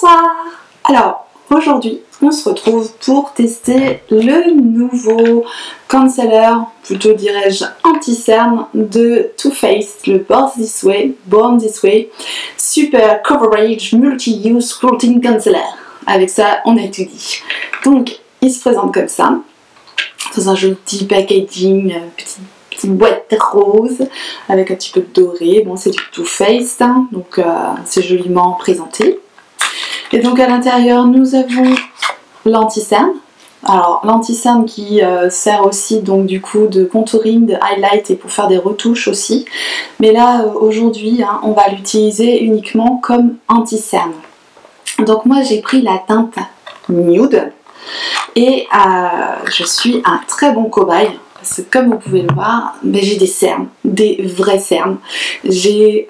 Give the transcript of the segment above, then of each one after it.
Bonsoir. Alors aujourd'hui on se retrouve pour tester le nouveau concealer, plutôt dirais-je anti-cerne de Too Faced, le Born This Way Super Coverage Multi-Use Sculpting Concealer. Avec ça on a tout dit. Donc il se présente comme ça, dans un joli packaging, petite boîte rose avec un petit peu de doré. Bon, c'est du Too Faced, hein, donc c'est joliment présenté. Et donc à l'intérieur nous avons l'anti-cerne. Alors l'anti-cerne qui sert aussi donc du coup de contouring, de highlight et pour faire des retouches aussi. Mais là aujourd'hui hein, on va l'utiliser uniquement comme anti-cerne. Donc moi j'ai pris la teinte nude et je suis un très bon cobaye. Parce que comme vous pouvez le voir, j'ai des cernes, des vrais cernes. J'ai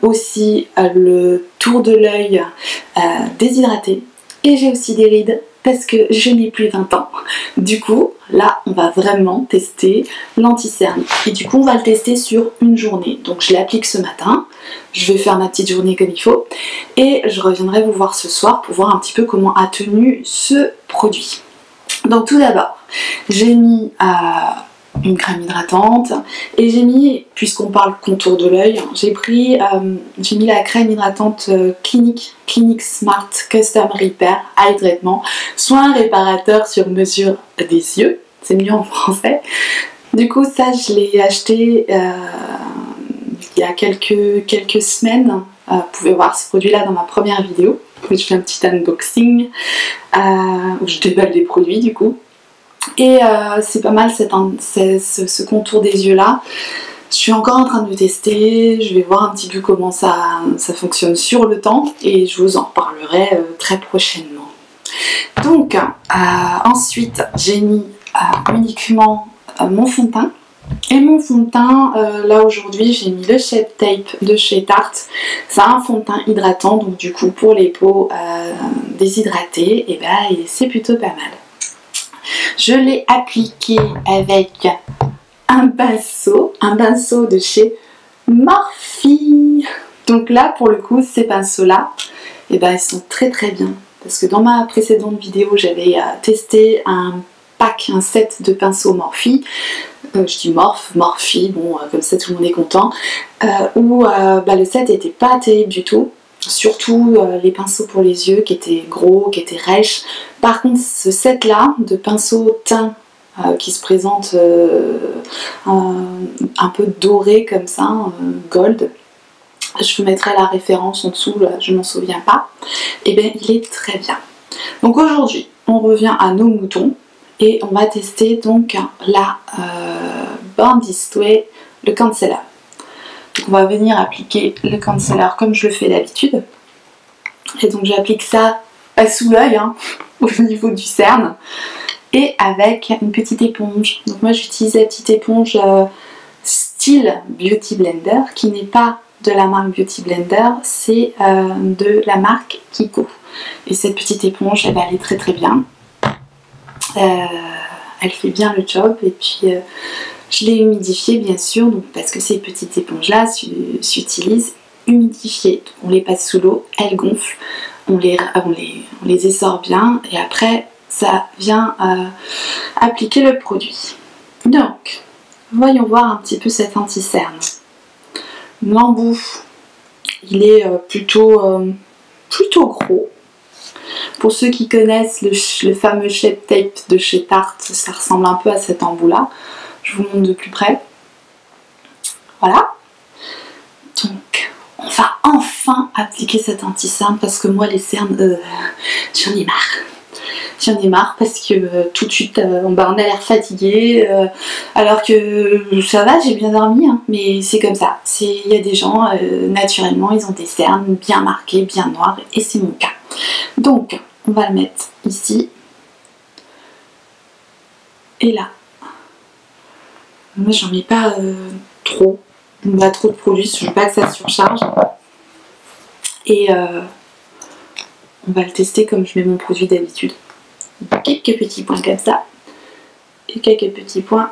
aussi le tour de l'œil déshydraté. Et j'ai aussi des rides parce que je n'ai plus 20 ans. Du coup, là, on va vraiment tester l'anti-cerne. Et du coup, on va le tester sur une journée. Donc je l'applique ce matin. Je vais faire ma petite journée comme il faut. Et je reviendrai vous voir ce soir pour voir un petit peu comment a tenu ce produit. Donc tout d'abord, j'ai mis une crème hydratante et j'ai mis, puisqu'on parle contour de l'œil, j'ai mis la crème hydratante Clinique Smart Custom Repair Hydratement, soin réparateur sur mesure des yeux, c'est mieux en français. Du coup ça je l'ai acheté il y a quelques semaines. Vous pouvez voir ce produit là dans ma première vidéo où je fais un petit unboxing où je déballe des produits du coup. Et c'est pas mal ce contour des yeux là. Je suis encore en train de le tester, je vais voir un petit peu comment ça fonctionne sur le temps et je vous en reparlerai très prochainement. Donc ensuite j'ai mis uniquement mon fond de teint. Et mon fond de teint, là aujourd'hui j'ai mis le Shape Tape de chez Tarte. C'est un fond de teint hydratant, donc du coup pour les peaux déshydratées, et ben c'est plutôt pas mal. Je l'ai appliqué avec un pinceau de chez Morphe. Donc là pour le coup ces pinceaux là, et ben ils sont très bien. Parce que dans ma précédente vidéo j'avais testé un set de pinceaux Morphe. Je dis Morphe, bon comme ça tout le monde est content, où le set n'était pas terrible du tout, surtout les pinceaux pour les yeux qui étaient gros, qui étaient rêches. Par contre ce set là de pinceaux teint qui se présente un peu doré comme ça, gold, je vous mettrai la référence en dessous, là, je m'en souviens pas, et bien il est très bien. Donc aujourd'hui on revient à nos moutons. Et on va tester donc la Born This Way, le concealer. Donc on va venir appliquer le concealer comme je le fais d'habitude. Et donc j'applique ça sous l'œil, hein, au niveau du cerne. Et avec une petite éponge. Donc moi j'utilise la petite éponge style Beauty Blender, qui n'est pas de la marque Beauty Blender, c'est de la marque Kiko. Et cette petite éponge, elle est très bien. Elle fait bien le job et puis je l'ai humidifiée bien sûr, donc, parce que ces petites éponges là s'utilisent humidifiées. On les passe sous l'eau, elles gonflent, on les essore bien et après ça vient appliquer le produit. Donc voyons voir un petit peu cet anti-cerne. L'embout il est plutôt gros. Pour ceux qui connaissent le fameux Shape Tape de chez Tarte, ça ressemble un peu à cet embout là. Je vous montre de plus près. Voilà. Donc, on va enfin appliquer cet anti-cerne parce que moi les cernes, j'en ai marre. J'en ai marre parce que tout de suite on a l'air fatigué alors que ça va, j'ai bien dormi, hein, mais c'est comme ça. Il y a des gens, naturellement, ils ont des cernes bien marquées, bien noires et c'est mon cas. Donc, on va le mettre ici et là. Moi, j'en mets pas trop. Pas trop de produits, je veux pas que ça surcharge. Et on va le tester comme je mets mon produit d'habitude. Quelques petits points comme ça. Et quelques petits points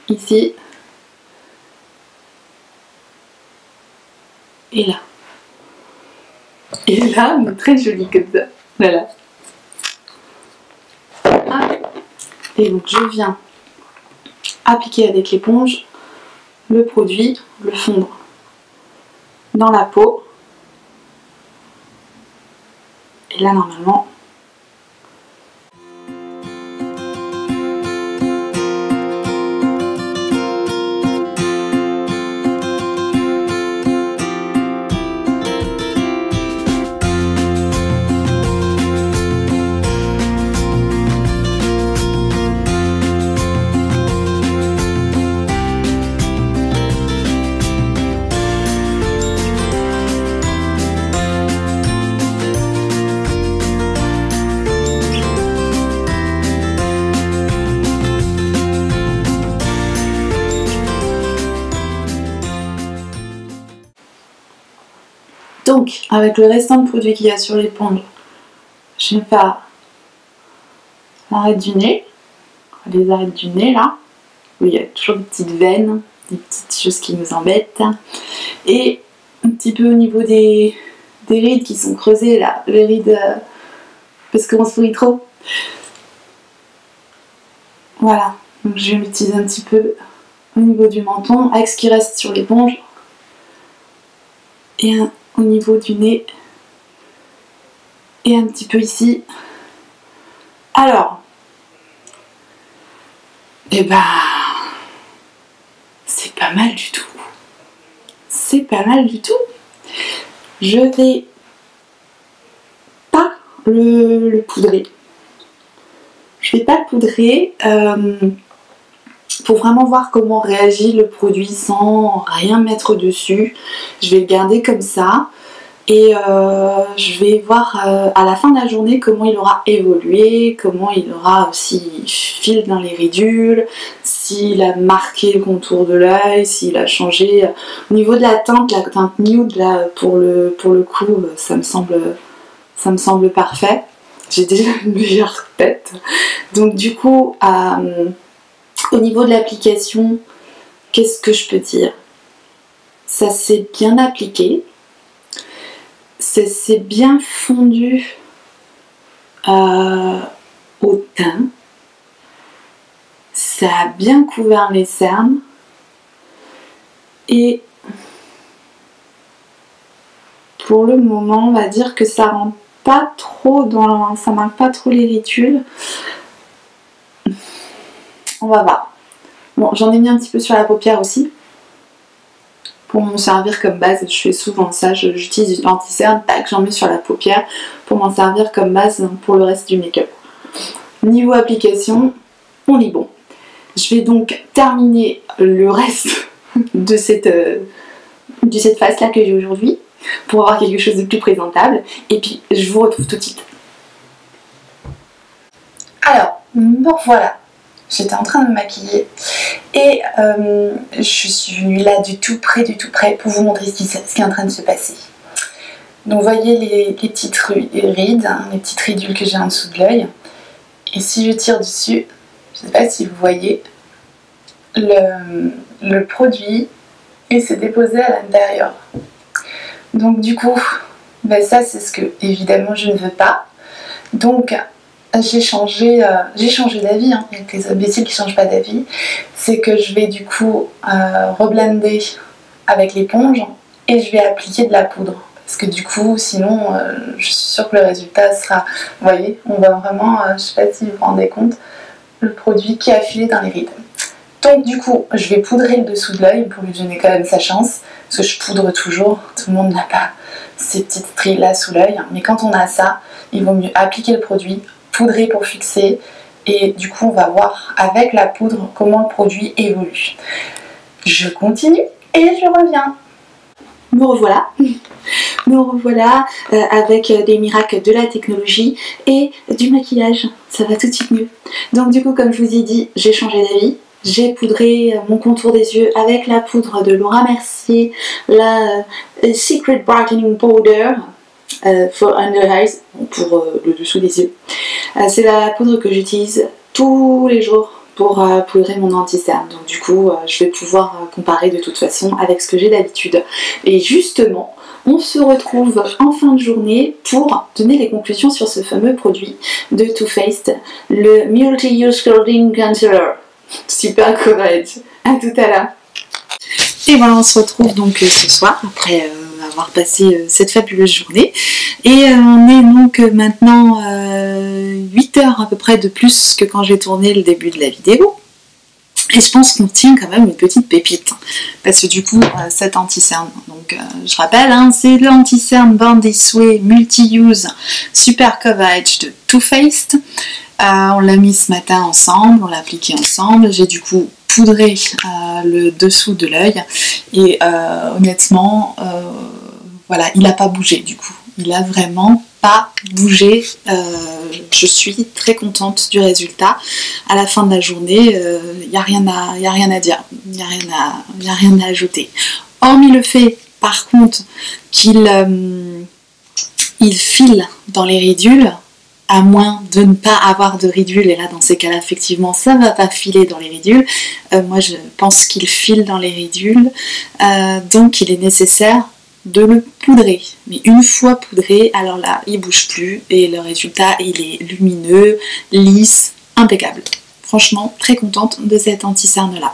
ici. Et là. Et là, on est très joli comme ça. Voilà. Et donc je viens appliquer avec l'éponge le produit, le fondre dans la peau. Et là normalement, donc, avec le restant de produit qu'il y a sur l'éponge, je vais faire l'arête du nez, les arêtes du nez là, où il y a toujours des petites veines, des petites choses qui nous embêtent, et un petit peu au niveau des rides qui sont creusées là, les rides parce qu'on sourit trop. Voilà, donc je vais m'utiliser un petit peu au niveau du menton, avec ce qui reste sur l'éponge, et au niveau du nez et un petit peu ici. Alors, et ben, c'est pas mal du tout. C'est pas mal du tout. Je vais pas le poudrer. Je vais pas le poudrer pour vraiment voir comment réagit le produit sans rien mettre dessus. Je vais le garder comme ça et je vais voir à la fin de la journée comment il aura évolué, comment il aura, s'il file dans les ridules, s'il a marqué le contour de l'œil, s'il a changé. Au niveau de la teinte nude là, pour le coup, ça me semble parfait. J'ai déjà une meilleure tête. Donc du coup, au niveau de l'application, qu'est-ce que je peux dire? Ça s'est bien appliqué, ça s'est bien fondu au teint, ça a bien couvert les cernes et pour le moment, on va dire que ça rentre pas trop ça marque pas trop les ridules. On va voir. Bon, j'en ai mis un petit peu sur la paupière aussi. Pour m'en servir comme base, je fais souvent ça. J'utilise l'anti-cerne, tac, j'en mets sur la paupière pour m'en servir comme base pour le reste du make-up. Niveau application, on est bon. Je vais donc terminer le reste de cette face là que j'ai aujourd'hui pour avoir quelque chose de plus présentable. Et puis, je vous retrouve tout de suite. Alors, me voilà. J'étais en train de me maquiller et je suis venue là du tout près pour vous montrer ce qui est en train de se passer. Donc vous voyez les petites rides, hein, les petites ridules que j'ai en dessous de l'œil. Et si je tire dessus, je ne sais pas si vous voyez, le produit et s'est déposé à l'intérieur. Donc du coup, ben ça c'est ce que évidemment je ne veux pas. Donc j'ai changé d'avis, hein. Il y a des imbéciles qui ne changent pas d'avis. C'est que je vais du coup reblender avec l'éponge et je vais appliquer de la poudre. Parce que du coup, sinon, je suis sûre que le résultat sera... Vous voyez, on voit vraiment, je ne sais pas si vous vous rendez compte, le produit qui a filé dans les rides. Donc du coup, je vais poudrer le dessous de l'œil pour lui donner quand même sa chance. Parce que je poudre toujours, tout le monde n'a pas ces petites stries là sous l'œil. Mais quand on a ça, il vaut mieux appliquer le produit, poudrer pour fixer et du coup on va voir avec la poudre comment le produit évolue. Je continue et je reviens. Me revoilà avec des miracles de la technologie et du maquillage, ça va tout de suite mieux. Donc du coup comme je vous ai dit, j'ai changé d'avis. J'ai poudré mon contour des yeux avec la poudre de Laura Mercier, la Secret Brightening Powder for Under Eyes, pour le dessous des yeux. C'est la poudre que j'utilise tous les jours pour poudrer mon anti-cerne. Donc du coup, je vais pouvoir comparer de toute façon avec ce que j'ai d'habitude. Et justement, on se retrouve en fin de journée pour donner les conclusions sur ce fameux produit de Too Faced, le Multi-Use Clothing Concealer Super Coverage. À tout à l'heure. Et voilà, on se retrouve donc ce soir après avoir passé cette fabuleuse journée. Et on est donc maintenant 8 heures à peu près de plus que quand j'ai tourné le début de la vidéo. Et je pense qu'on tient quand même une petite pépite, parce que du coup, cet anti-cerne, donc je rappelle, hein, c'est l'anti-cerne Born This Way Multi-Use Super Coverage de Too Faced. On l'a mis ce matin ensemble, on l'a appliqué ensemble, j'ai du coup poudré le dessous de l'œil, et honnêtement, voilà, il n'a pas bougé du coup, il a vraiment pas bougé. Je suis très contente du résultat. À la fin de la journée, il n'y a rien à dire, il n'y a rien à ajouter. Hormis le fait, par contre, qu'il file dans les ridules, à moins de ne pas avoir de ridules, et là dans ces cas-là effectivement ça ne va pas filer dans les ridules. Moi je pense qu'il file dans les ridules, donc il est nécessaire de le poudrer, mais une fois poudré, alors là il bouge plus et le résultat il est lumineux, lisse, impeccable. Franchement très contente de cet anti-cerne là.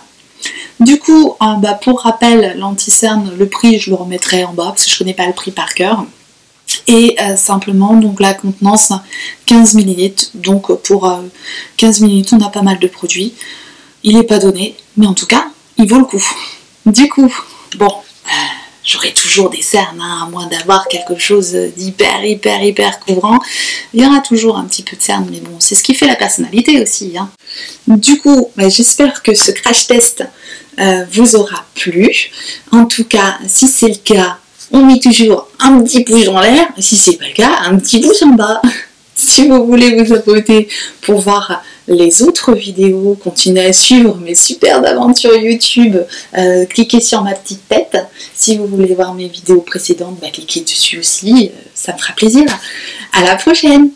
Du coup, pour rappel, l'anti-cerne, le prix je le remettrai en bas parce que je connais pas le prix par cœur. Et simplement donc la contenance 15 ml, donc pour 15 ml on a pas mal de produits. Il n'est pas donné, mais en tout cas il vaut le coup. Du coup, bon, j'aurai toujours des cernes, hein, à moins d'avoir quelque chose d'hyper couvrant. Il y aura toujours un petit peu de cernes, mais bon, c'est ce qui fait la personnalité aussi, hein. Du coup, j'espère que ce crash test vous aura plu. En tout cas, si c'est le cas, on met toujours un petit pouce en l'air, si c'est pas le cas, un petit pouce en bas. Si vous voulez vous abonner pour voir les autres vidéos, continuez à suivre mes super aventures YouTube, cliquez sur ma petite tête. Si vous voulez voir mes vidéos précédentes, cliquez dessus aussi, ça me fera plaisir. À la prochaine!